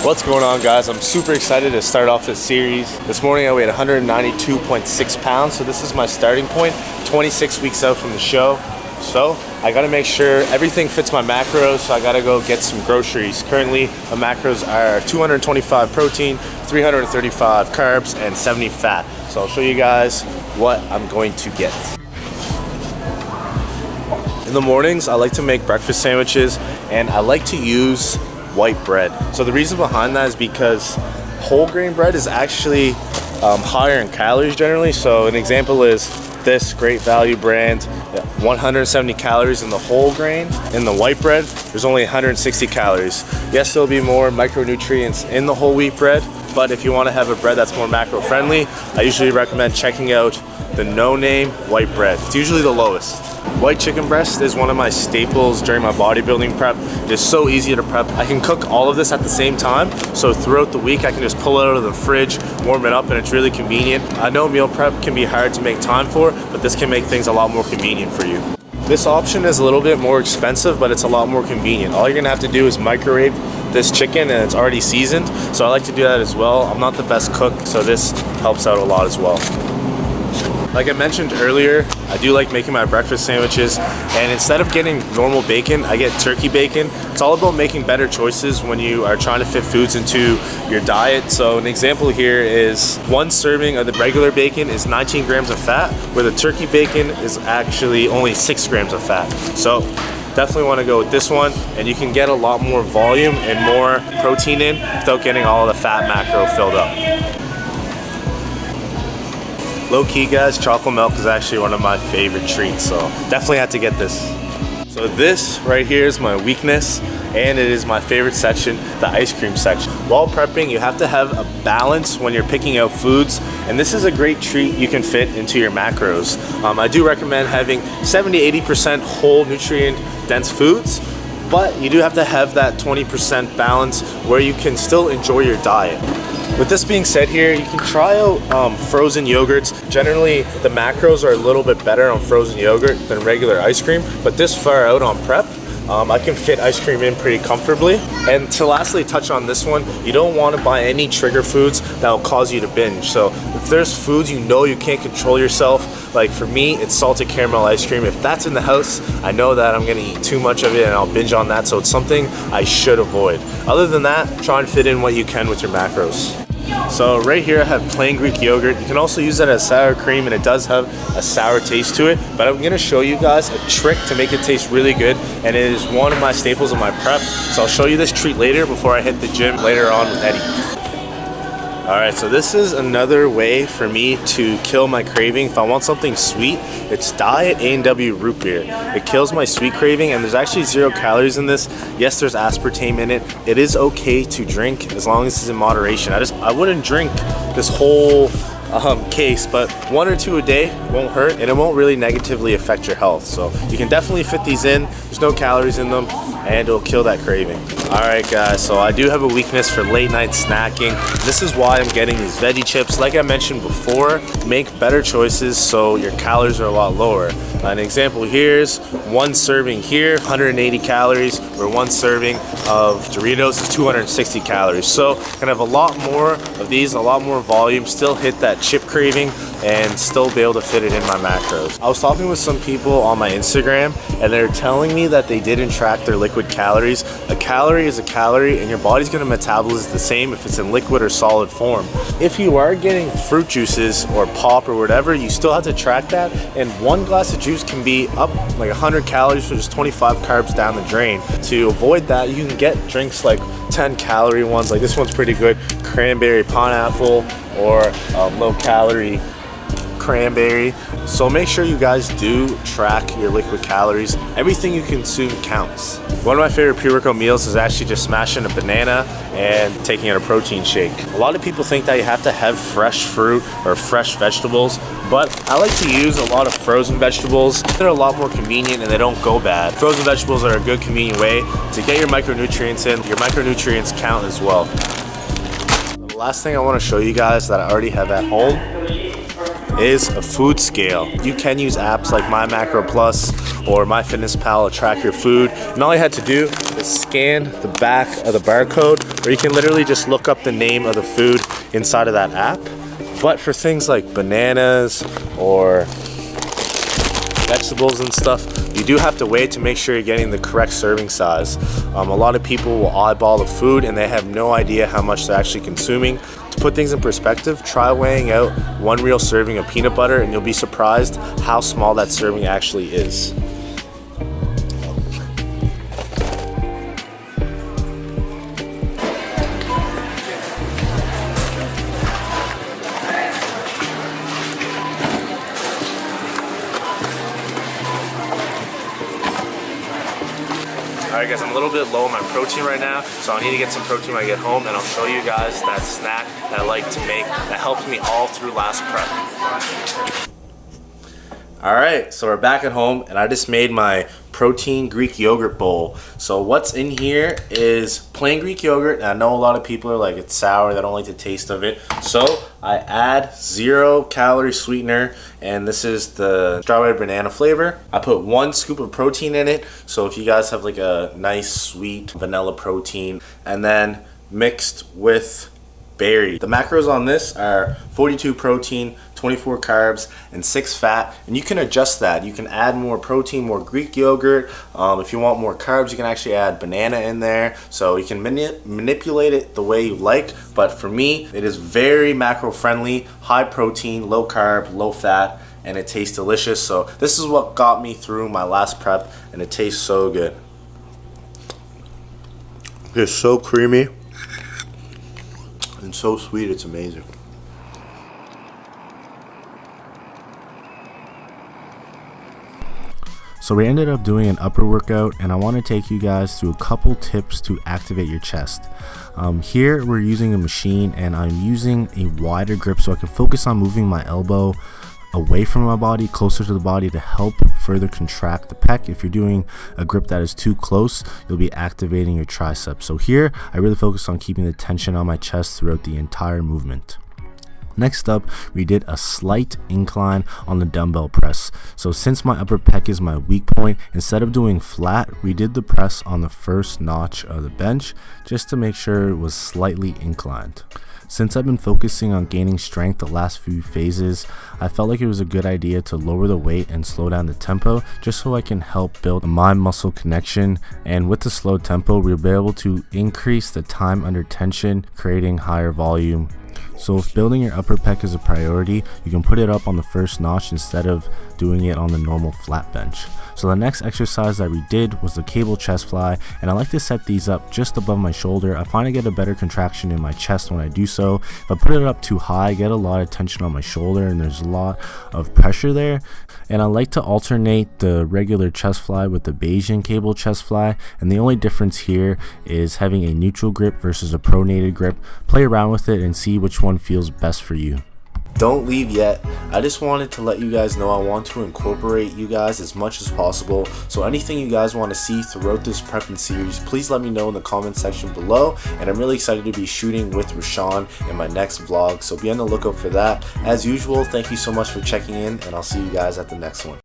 What's going on, guys? I'm super excited to start off this series. This morning I weighed 192.6 pounds, so this is my starting point, 26 weeks out from the show. So I gotta make sure everything fits my macros, so I gotta go get some groceries. Currently, the macros are 225 protein, 335 carbs, and 70 fat. So I'll show you guys what I'm going to get. In the mornings, I like to make breakfast sandwiches, and I like to use white bread. So the reason behind that is because whole grain bread is actually higher in calories generally. So an example is this Great Value brand, 170 calories in the whole grain. In the white bread, there's only 160 calories. Yes, there'll be more micronutrients in the whole wheat bread, but if you want to have a bread that's more macro friendly, I usually recommend checking out the no name white bread. It's usually the lowest. White chicken breast is one of my staples during my bodybuilding prep. It is so easy to prep. I can cook all of this at the same time, so throughout the week I can just pull it out of the fridge, warm it up, and it's really convenient. I know meal prep can be hard to make time for, but this can make things a lot more convenient for you. This option is a little bit more expensive, but it's a lot more convenient. All you're gonna have to do is microwave this chicken, and it's already seasoned, so I like to do that as well. I'm not the best cook, so this helps out a lot as well. Like I mentioned earlier, I do like making my breakfast sandwiches, and instead of getting normal bacon, I get turkey bacon. It's all about making better choices when you are trying to fit foods into your diet. So an example here is one serving of the regular bacon is 19 grams of fat, where the turkey bacon is actually only 6 grams of fat. So definitely want to go with this one, and you can get a lot more volume and more protein in without getting all of the fat macro filled up. Low key, guys, chocolate milk is actually one of my favorite treats, so definitely had to get this. So this right here is my weakness, and it is my favorite section, the ice cream section. While prepping, you have to have a balance when you're picking out foods, and this is a great treat you can fit into your macros. I do recommend having 70-80% whole nutrient dense foods, but you do have to have that 20% balance where you can still enjoy your diet. With this being said here, you can try out frozen yogurts. Generally, the macros are a little bit better on frozen yogurt than regular ice cream, but this far out on prep, I can fit ice cream in pretty comfortably. And to lastly touch on this one, you don't want to buy any trigger foods that will cause you to binge. So if there's foods you know you can't control yourself, like for me, it's salted caramel ice cream. If that's in the house, I know that I'm gonna eat too much of it and I'll binge on that, so it's something I should avoid. Other than that, try and fit in what you can with your macros. So right here I have plain Greek yogurt. You can also use that as sour cream, and it does have a sour taste to it, but I'm gonna show you guys a trick to make it taste really good, and it is one of my staples of my prep. So I'll show you this treat later before I hit the gym later on with Eddie. Alright, so this is another way for me to kill my craving. If I want something sweet, it's Diet A&W root beer. It kills my sweet craving, and there's actually 0 calories in this. Yes, there's aspartame in it. It is okay to drink as long as it's in moderation. I wouldn't drink this whole case, but 1 or 2 a day won't hurt, and it won't really negatively affect your health. So you can definitely fit these in. There's no calories in them, and it'll kill that craving. Alright guys, so I do have a weakness for late night snacking. This is why I'm getting these veggie chips. Like I mentioned before, make better choices so your calories are a lot lower. An example here is 1 serving here, 180 calories, where 1 serving of Doritos is 260 calories. So can have a lot more of these, a lot more volume, still hit that chip craving, and still be able to fit it in my macros. I was talking with some people on my Instagram, and they're telling me that they didn't track their liquid calories. A calorie is a calorie, and your body's gonna metabolize the same if it's in liquid or solid form. If you are getting fruit juices or pop or whatever, you still have to track that, and 1 glass of juice can be up like 100 calories for just 25 carbs down the drain. To avoid that, you can get drinks like 10 calorie ones, like this one's pretty good, cranberry pineapple, or low calorie cranberry. So make sure you guys do track your liquid calories. Everything you consume counts. One of my favorite pre-workout meals is actually just smashing a banana and taking out a protein shake. A lot of people think that you have to have fresh fruit or fresh vegetables, but I like to use a lot of frozen vegetables. They're a lot more convenient and they don't go bad. Frozen vegetables are a good convenient way to get your micronutrients in. Your micronutrients count as well. The last thing I want to show you guys that I already have at home is a food scale. You can use apps like My Macro Plus or MyFitnessPal to track your food, and all you had to do is scan the back of the barcode or you can literally just look up the name of the food inside of that app. But for things like bananas or vegetables and stuff, you do have to weigh to make sure you're getting the correct serving size. A lot of people will eyeball the food and they have no idea how much they're actually consuming. To put things in perspective, try weighing out 1 real serving of peanut butter and you'll be surprised how small that serving actually is. Alright guys, I'm a little bit low on my protein right now, so I need to get some protein when I get home, and I'll show you guys that snack that I like to make that helped me all through last prep. Alright, so we're back at home and I just made my protein Greek yogurt bowl. So what's in here is plain Greek yogurt, and I know a lot of people are like, it's sour, they don't like the taste of it. So I add 0-calorie sweetener, and this is the strawberry banana flavor. I put 1 scoop of protein in it, so if you guys have like a nice sweet vanilla protein, and then mixed with berry. The macros on this are 42 protein, 24 carbs, and 6 fat, and you can adjust that. You can add more protein, more Greek yogurt. If you want more carbs, you can actually add banana in there. So you can manipulate it the way you like, but for me, it is very macro friendly, high protein, low carb, low fat, and it tastes delicious. So this is what got me through my last prep, and it tastes so good. It's so creamy and so sweet, it's amazing. So we ended up doing an upper workout, and I want to take you guys through a couple tips to activate your chest. Here we're using a machine, and I'm using a wider grip so I can focus on moving my elbow away from my body, closer to the body, to help further contract the pec. If you're doing a grip that is too close, you'll be activating your triceps. So here I really focus on keeping the tension on my chest throughout the entire movement. Next up, we did a slight incline on the dumbbell press. So since my upper pec is my weak point, instead of doing flat, we did the press on the first notch of the bench just to make sure it was slightly inclined. Since I've been focusing on gaining strength the last few phases, I felt like it was a good idea to lower the weight and slow down the tempo just so I can help build a mind-muscle connection, and with the slow tempo, we'll be able to increase the time under tension, creating higher volume. So if building your upper pec is a priority, you can put it up on the first notch instead of doing it on the normal flat bench. So the next exercise that we did was the cable chest fly, and I like to set these up just above my shoulder. I find I get a better contraction in my chest when I do so. If I put it up too high, I get a lot of tension on my shoulder and there's a lot of pressure there. And I like to alternate the regular chest fly with the Bayesian cable chest fly, and the only difference here is having a neutral grip versus a pronated grip. Play around with it and see which one feels best for you. Don't leave yet. I just wanted to let you guys know I want to incorporate you guys as much as possible. So anything you guys want to see throughout this prepping series, please let me know in the comment section below. And I'm really excited to be shooting with Rashawn in my next vlog, so be on the lookout for that. As usual, thank you so much for checking in, and I'll see you guys at the next one.